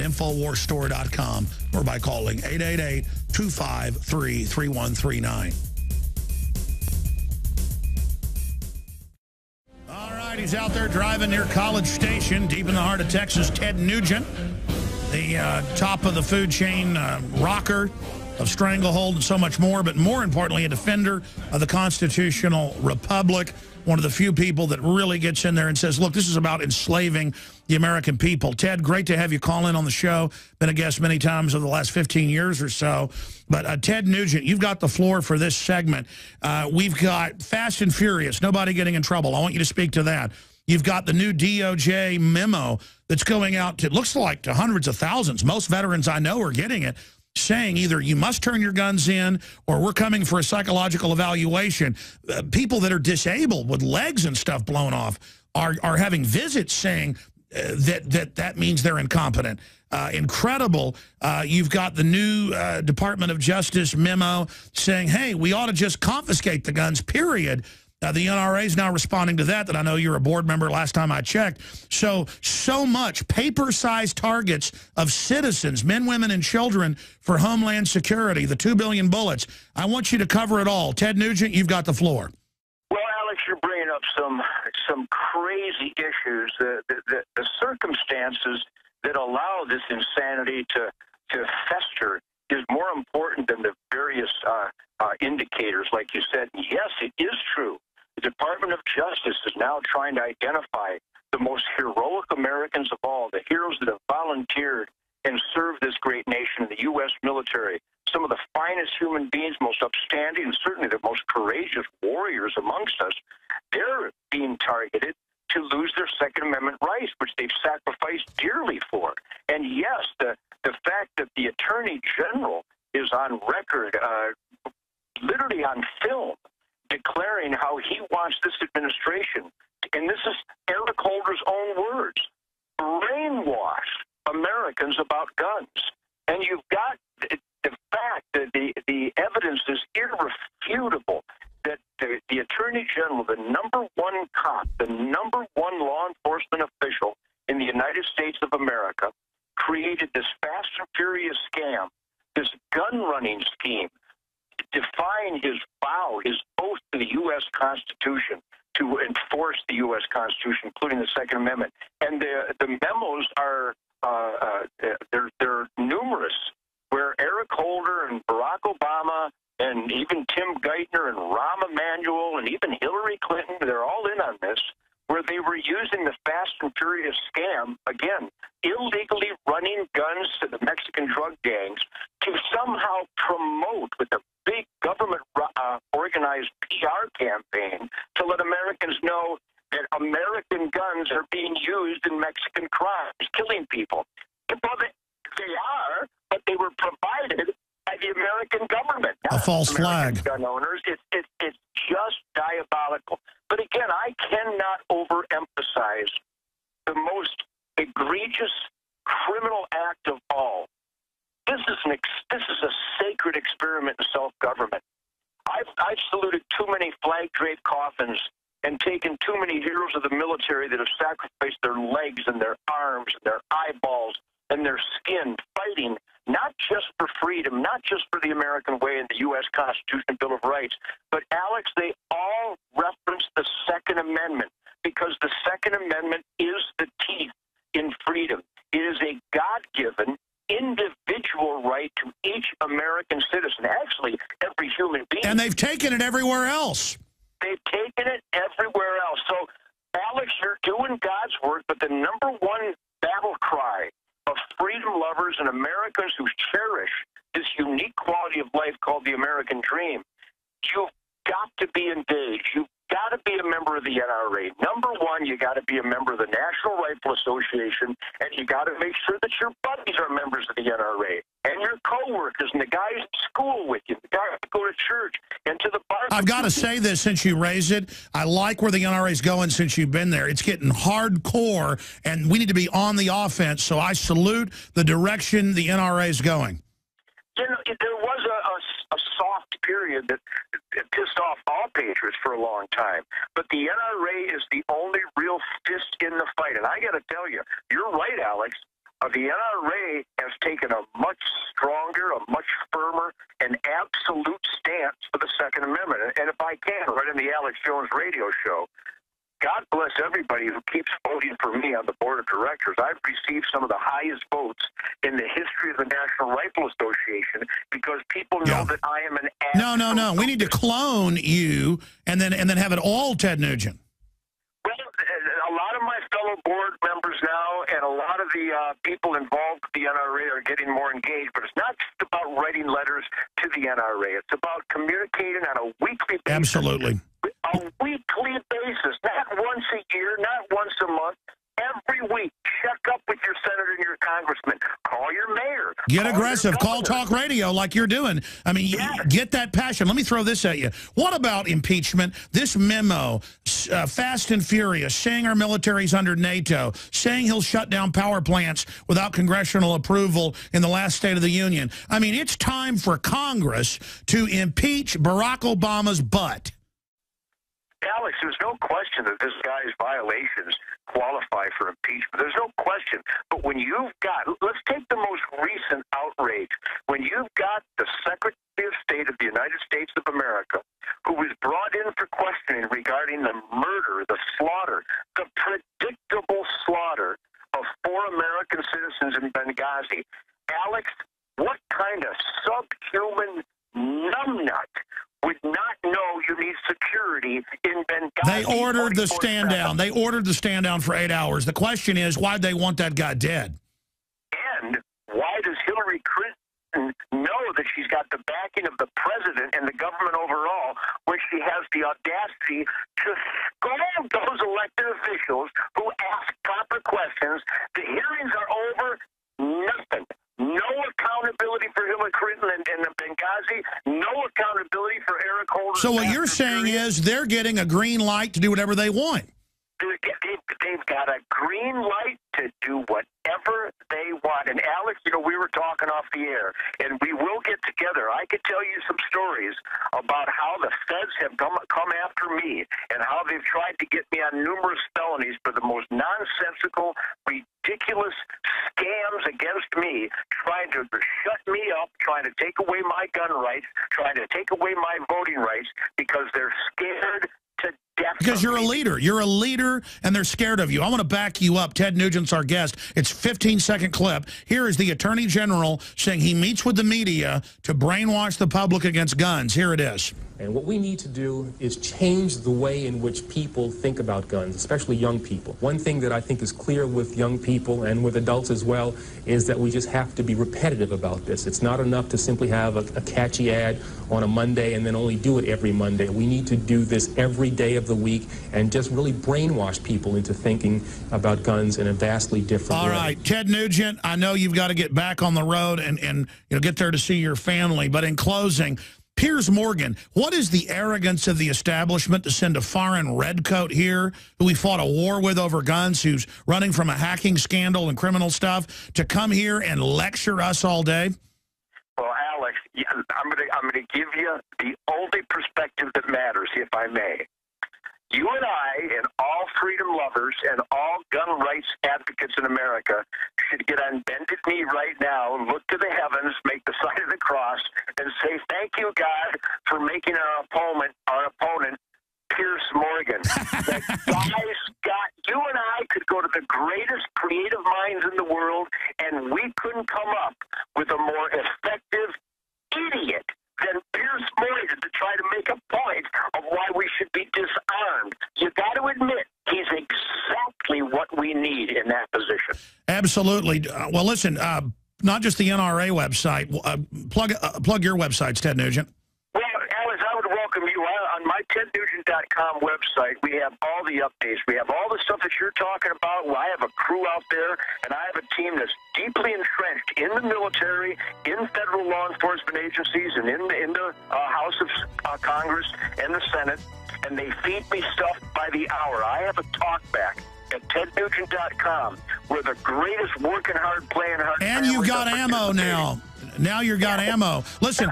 InfoWarsStore.com or by calling 888-253-3139. All right, he's out there driving near College Station, deep in the heart of Texas. Ted Nugent, the top of the food chain rocker of Stranglehold and so much more, but more importantly, a defender of the constitutional republic, one of the few people that really gets in there and says, look, this is about enslaving the American people. Ted, great to have you call in on the show. Been a guest many times over the last 15 years or so. But Ted Nugent, you've got the floor for this segment. We've got Fast and Furious, nobody getting in trouble. I want you to speak to that. You've got the new DOJ memo that's going out to, it looks like, to hundreds of thousands. Most veterans I know are getting it, saying either you must turn your guns in or we're coming for a psychological evaluation. People that are disabled with legs and stuff blown off are having visits saying that means they're incompetent. Incredible. You've got the new Department of Justice memo saying, hey, we ought to just confiscate the guns, period. The NRA is now responding to that I know you're a board member last time I checked. So much paper-sized targets of citizens, men, women, and children for Homeland Security, the 2 billion bullets. I want you to cover it all. Ted Nugent, you've got the floor. Well, Alex, you're bringing up some crazy issues. The circumstances that allow this insanity to fester is more important than the various indicators, like you said. Yes, it is true. The Department of Justice is now trying to identify the most heroic Americans of all, the heroes that have volunteered and served this great nation, the U.S. military, some of the finest human beings, most upstanding, and certainly the most courageous warriors amongst us. They're being targeted to lose their Second Amendment rights, which they've sacrificed dearly for. And yes, the fact that the Attorney General is on record, literally on film, declaring how he wants this administration, and this is Eric Holder's own words, brainwash Americans about guns. And you've got the fact that the evidence is irrefutable that the Attorney General, the number one cop, the number one law enforcement official in the United States of America, created this Fast and Furious scam, this gun-running scheme, defying his vow, his oath to the U.S. Constitution to enforce the U.S. Constitution, including the Second Amendment. And the memos are they're numerous, where Eric Holder and Barack Obama and even Tim Geithner and Rahm Emanuel and even Hillary Clinton, they're all in on this, where they were using the Fast and Furious scam, again, illegally running guns to the Mexican drug gangs to somehow promote with a big government organized PR campaign to let Americans know that American guns are being used in Mexican crimes, killing people. Well, they are, but they were provided by the American government. A false flag. Gun owners. It's just diabolical. But again, I cannot overemphasize the most egregious criminal act of all. This is a sacred experiment in self-government. I've saluted too many flag-draped coffins and taken too many heroes of the military that have sacrificed their legs and their arms and their eyeballs and their skin, fighting not just for freedom, not just for the American way and the U.S. Constitution and Bill of Rights, but, Alex, they all reference the Second Amendment because the Second Amendment is the teeth in freedom. It is a God-given individual right to each American citizen, actually every human being. And they've taken it everywhere else. They've taken it everywhere else. So, Alex, you're doing God's work, but the number one battle cry of freedom lovers and Americans who cherish this unique quality of life called the American dream, you've got to be engaged. You've got to be a member of the NRA. Number one, you got to be a member of the National Rifle Association, and you got to make sure that your buddies are members of the NRA, and your coworkers, and the guys at school with you, the guys that go to church, and to the bar. I've got to say this since you raised it. I like where the NRA is going since you've been there. It's getting hardcore, and we need to be on the offense, so I salute the direction the NRA is going. You know, there was a soft period that pissed off all patriots for a long time. But the NRA is the only real fist in the fight. And I got to tell you, you're right, Alex. The NRA has taken a much stronger, a much firmer, and absolute stance for the Second Amendment. And if I can, right in the Alex Jones radio show, God bless everybody who keeps voting for me on the board of directors. I've received some of the highest votes in the history of the National Rifle Association because people know that I am an absolute... No. We need to clone you and then have it all Ted Nugent. Well, a lot of my fellow board members now and a lot of the people involved with the NRA are getting more engaged, but it's not just about writing letters to the NRA. It's about communicating on a weekly basis. Absolutely. A weekly basis, not once a year, not once a month. Every week, check up with your senator and your congressman. Call your mayor. Get aggressive. Call talk radio like you're doing. I mean, get that passion. Let me throw this at you. What about impeachment? This memo, fast and furious, saying our military's under NATO, saying he'll shut down power plants without congressional approval in the last State of the Union. I mean, it's time for Congress to impeach Barack Obama's butt. Alex, there's no question that this guy's violations qualify for impeachment. There's no question. But when you've got, let's take the most recent outrage. When you've got the Secretary of State of the United States of America, who was brought in for questioning regarding the murder, the slaughter, the predictable slaughter of 4 American citizens in Benghazi. Alex, what kind of subhuman numbnut would not know you need security in Benghazi? They ordered the stand down. They ordered the stand down for 8 hours. The question is, why'd they want that guy dead? And why does Hillary Clinton know that she's got the backing of the president and the government overall when she has the audacity to scold those elected officials who ask proper questions? The hearings are over. Nothing. No accountability for Hillary Clinton and Benghazi. No accountability for Eric Holder. So what you're saying is they're getting a green light to do whatever they want. They've got a green light to do whatever they want. And Alex, you know, we were talking off the air, and we will get together. I could tell you some stories about how the feds have come after me and how they've tried to get me on numerous felonies for the most nonsensical, ridiculous scams against me, trying to shut me up, trying to take away my gun rights, trying to take away my voting rights because they're scared to death. Because you're a leader. You're a leader, and they're scared of you. I want to back you up. Ted Nugent's our guest. It's a 15-second clip. Here is the Attorney General saying he meets with the media to brainwash the public against guns. Here it is. And what we need to do is change the way in which people think about guns, especially young people. One thing that I think is clear with young people and with adults as well is that we just have to be repetitive about this. It's not enough to simply have a catchy ad on a Monday and then only do it every Monday. We need to do this every day of the week and just really brainwash people into thinking about guns in a vastly different way. All right, Ted Nugent, I know you've got to get back on the road and you know, get there to see your family, but in closing, Piers Morgan, what is the arrogance of the establishment to send a foreign redcoat here who we fought a war with over guns, who's running from a hacking scandal and criminal stuff, to come here and lecture us all day? Well, Alex, I'm going to give you the only perspective that matters, if I may. You and I and all freedom lovers and all gun rights advocates in America should get on bended knee right now, look to the heavens, make the sign of the cross, and say, thank you, God, for making our opponent, Piers Morgan. That guy's got, you and I could go to the greatest creative minds in the world, and we couldn't come up with a more effective idiot than Piers Morgan to try to make a point of why we should be disarmed. You got to admit, he's exactly what we need in that position. Absolutely. Well, listen, not just the NRA website. Plug your websites, Ted Nugent. Well, Alex, I would welcome you. On my TedNugent.com website, we have all the updates. We have all the stuff that you're talking about. Well, I have a crew out there, and I have a team that's deeply entrenched in the military, in federal law enforcement agencies, and in the House of Congress and the Senate, and they feed me stuff by the hour. I have a talkback at TedNugent.com. We're the greatest working hard, playing hard. And you've got ammo now. Now you've got ammo. Listen.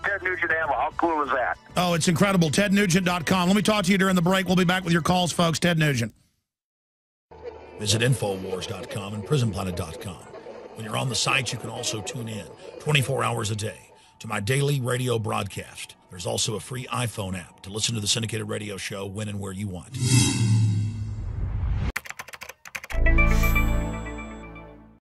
Ted Nugent ammo. How cool is that? Oh, it's incredible. TedNugent.com. Let me talk to you during the break. We'll be back with your calls, folks. Ted Nugent. Visit Infowars.com and PrisonPlanet.com. When you're on the site, you can also tune in 24 hours a day to my daily radio broadcast. There's also a free iPhone app to listen to the syndicated radio show when and where you want.